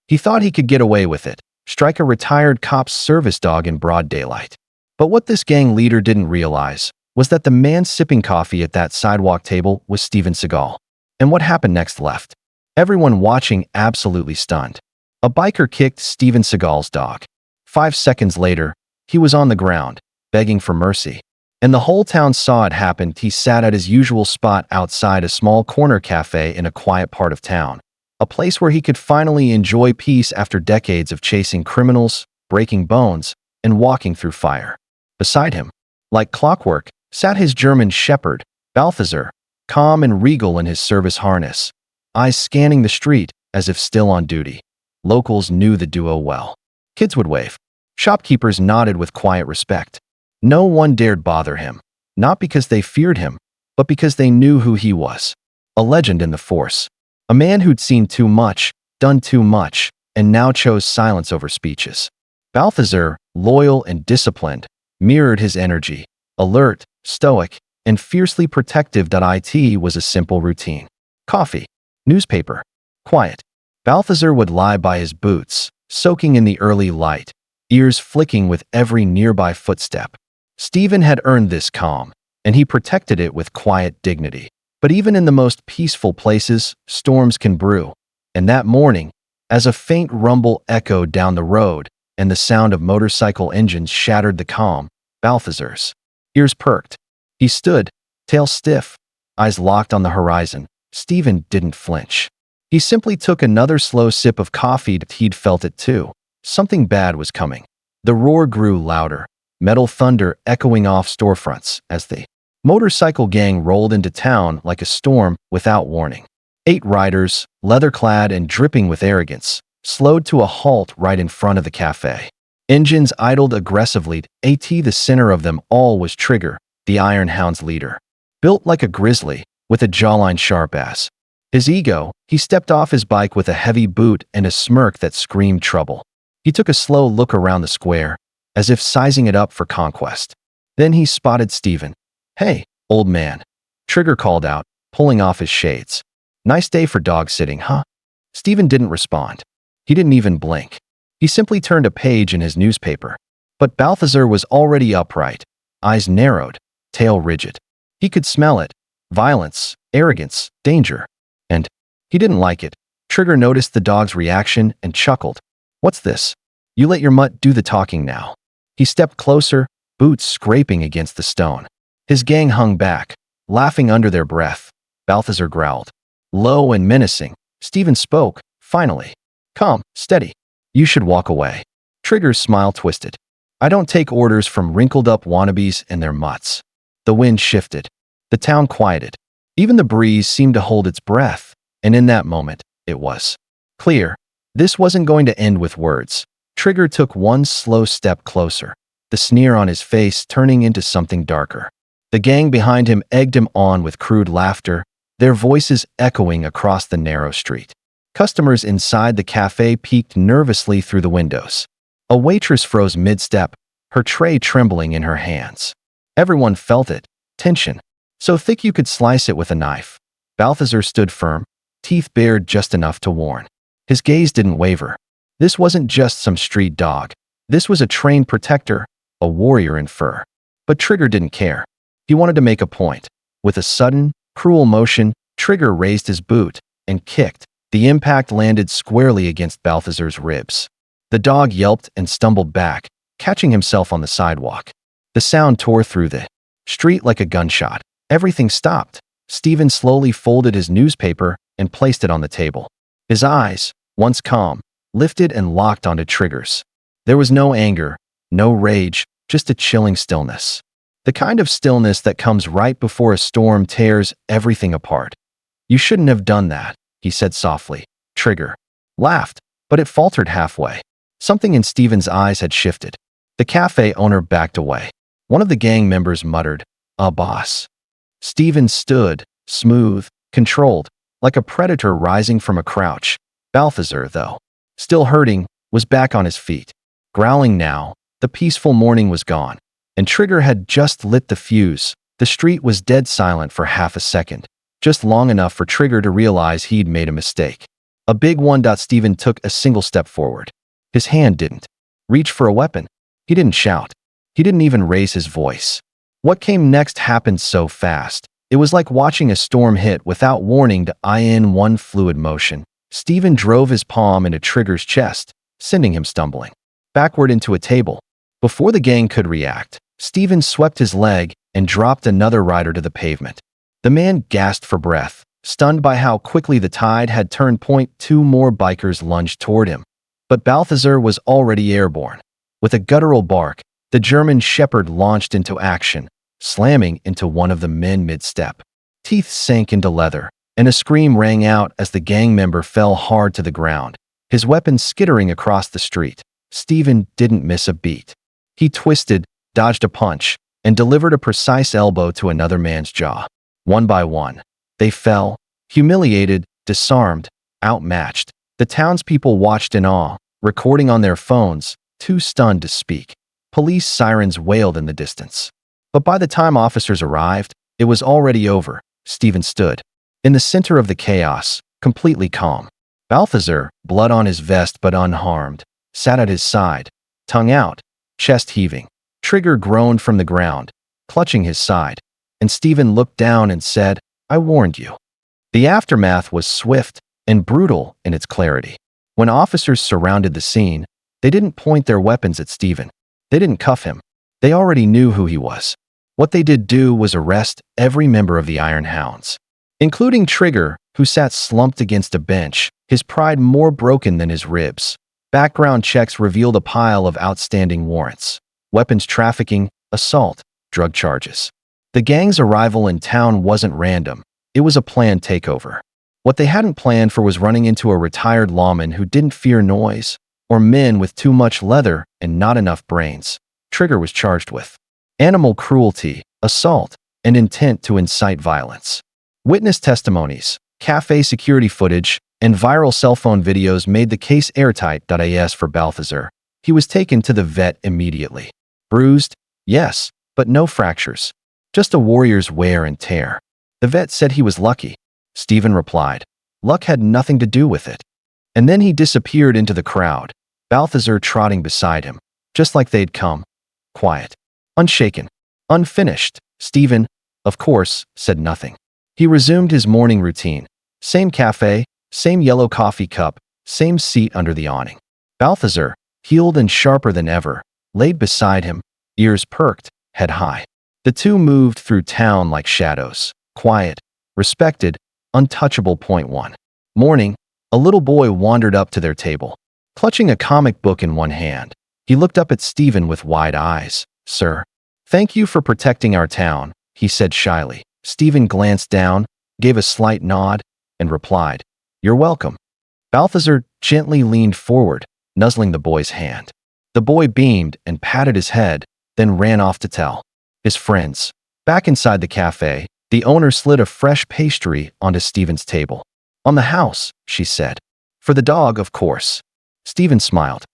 He thought he could get away with it, strike a retired cop's service dog in broad daylight. But what this gang leader didn't realize was that the man sipping coffee at that sidewalk table was Steven Seagal. And what happened next left everyone watching absolutely stunned. A biker kicked Steven Seagal's dog. 5 seconds later, he was on the ground, begging for mercy. And the whole town saw it happen. He sat at his usual spot outside a small corner cafe in a quiet part of town, a place where he could finally enjoy peace after decades of chasing criminals, breaking bones, and walking through fire. Beside him, like clockwork, sat his German shepherd, Balthazar, calm and regal in his service harness, eyes scanning the street as if still on duty. Locals knew the duo well. Kids would wave. Shopkeepers nodded with quiet respect. No one dared bother him, not because they feared him, but because they knew who he was. A legend in the force. A man who'd seen too much, done too much, and now chose silence over speeches. Balthazar, loyal and disciplined, mirrored his energy, alert, stoic, and fiercely protective. It was a simple routine. Coffee, newspaper, quiet. Balthazar would lie by his boots, soaking in the early light, ears flicking with every nearby footstep. Steven had earned this calm, and he protected it with quiet dignity. But even in the most peaceful places, storms can brew. And that morning, as a faint rumble echoed down the road and the sound of motorcycle engines shattered the calm, Balthazar's ears perked. He stood, tail stiff, eyes locked on the horizon. Steven didn't flinch. He simply took another slow sip of coffee. He'd felt it too. Something bad was coming. The roar grew louder, metal thunder echoing off storefronts as the motorcycle gang rolled into town like a storm without warning. 8 riders, leather-clad and dripping with arrogance, slowed to a halt right in front of the cafe. Engines idled aggressively. The center of them all was Trigger, the Iron Hound's leader. Built like a grizzly, with a jawline sharp as his ego, he stepped off his bike with a heavy boot and a smirk that screamed trouble. He took a slow look around the square, as if sizing it up for conquest. Then he spotted Steven. "Hey, old man," Trigger called out, pulling off his shades. "Nice day for dog sitting, huh?" Steven didn't respond. He didn't even blink. He simply turned a page in his newspaper. But Balthazar was already upright, eyes narrowed, tail rigid. He could smell it. Violence, arrogance, danger. And he didn't like it. Trigger noticed the dog's reaction and chuckled. "What's this? You let your mutt do the talking now." He stepped closer, boots scraping against the stone. His gang hung back, laughing under their breath. Balthazar growled. Low and menacing, Steven spoke, finally. "Calm, steady. You should walk away." Trigger's smile twisted. "I don't take orders from wrinkled-up wannabes and their mutts." The wind shifted. The town quieted. Even the breeze seemed to hold its breath, and in that moment, it was clear. This wasn't going to end with words. Trigger took one slow step closer, the sneer on his face turning into something darker. The gang behind him egged him on with crude laughter, their voices echoing across the narrow street. Customers inside the cafe peeked nervously through the windows. A waitress froze mid-step, her tray trembling in her hands. Everyone felt it, tension, so thick you could slice it with a knife. Balthazar stood firm, teeth bared just enough to warn. His gaze didn't waver. This wasn't just some street dog. This was a trained protector, a warrior in fur. But Trigger didn't care. He wanted to make a point. With a sudden, cruel motion, Trigger raised his boot and kicked. The impact landed squarely against Balthazar's ribs. The dog yelped and stumbled back, catching himself on the sidewalk. The sound tore through the street like a gunshot. Everything stopped. Steven slowly folded his newspaper and placed it on the table. His eyes, once calm, lifted and locked onto Trigger's. There was no anger, no rage, just a chilling stillness. The kind of stillness that comes right before a storm tears everything apart. "You shouldn't have done that," he said softly. Trigger laughed, but it faltered halfway. Something in Steven's eyes had shifted. The cafe owner backed away. One of the gang members muttered, boss." Steven stood, smooth, controlled, like a predator rising from a crouch. Balthazar, though, still hurting, was back on his feet. Growling now, the peaceful morning was gone, and Trigger had just lit the fuse. The street was dead silent for half a second, just long enough for Trigger to realize he'd made a mistake. A big one. Steven took a single step forward. His hand didn't reach for a weapon. He didn't shout. He didn't even raise his voice. What came next happened so fast. It was like watching a storm hit without warning. In one fluid motion, Steven drove his palm into Trigger's chest, sending him stumbling backward into a table. Before the gang could react, Steven swept his leg and dropped another rider to the pavement. The man gasped for breath, stunned by how quickly the tide had turned. Two more bikers lunged toward him, but Balthazar was already airborne. With a guttural bark, the German shepherd launched into action, slamming into one of the men mid-step. Teeth sank into leather, and a scream rang out as the gang member fell hard to the ground, his weapon skittering across the street. Steven didn't miss a beat. He twisted, dodged a punch, and delivered a precise elbow to another man's jaw. One by one, they fell, humiliated, disarmed, outmatched. The townspeople watched in awe, recording on their phones, too stunned to speak. Police sirens wailed in the distance. But by the time officers arrived, it was already over. Steven stood in the center of the chaos, completely calm. Balthazar, blood on his vest but unharmed, sat at his side, tongue out, chest heaving. Trigger groaned from the ground, clutching his side, and Steven looked down and said, "I warned you." The aftermath was swift and brutal in its clarity. When officers surrounded the scene, they didn't point their weapons at Steven. They didn't cuff him. They already knew who he was. What they did do was arrest every member of the Iron Hounds, including Trigger, who sat slumped against a bench, his pride more broken than his ribs. Background checks revealed a pile of outstanding warrants: weapons trafficking, assault, drug charges. The gang's arrival in town wasn't random. It was a planned takeover. What they hadn't planned for was running into a retired lawman who didn't fear noise, or men with too much leather and not enough brains. Trigger was charged with animal cruelty, assault, and intent to incite violence. Witness testimonies, cafe security footage, and viral cell phone videos made the case airtight. As for Balthazar, he was taken to the vet immediately. Bruised? Yes, but no fractures. Just a warrior's wear and tear. The vet said he was lucky. Steven replied, luck had nothing to do with it. And then he disappeared into the crowd, Balthazar trotting beside him, just like they'd come. Quiet. Unshaken. Unfinished. Steven, of course, said nothing. He resumed his morning routine. Same cafe, same yellow coffee cup, same seat under the awning. Balthazar, healed and sharper than ever, laid beside him, ears perked, head high. The two moved through town like shadows, quiet, respected, untouchable. 1 morning, a little boy wandered up to their table, clutching a comic book in one hand. He looked up at Steven with wide eyes. "Sir, thank you for protecting our town," he said shyly. Steven glanced down, gave a slight nod, and replied, "You're welcome." Balthazar gently leaned forward, nuzzling the boy's hand. The boy beamed and patted his head, then ran off to tell his friends. Back inside the cafe, the owner slid a fresh pastry onto Steven's table. "On the house," she said. "For the dog, of course." Steven smiled.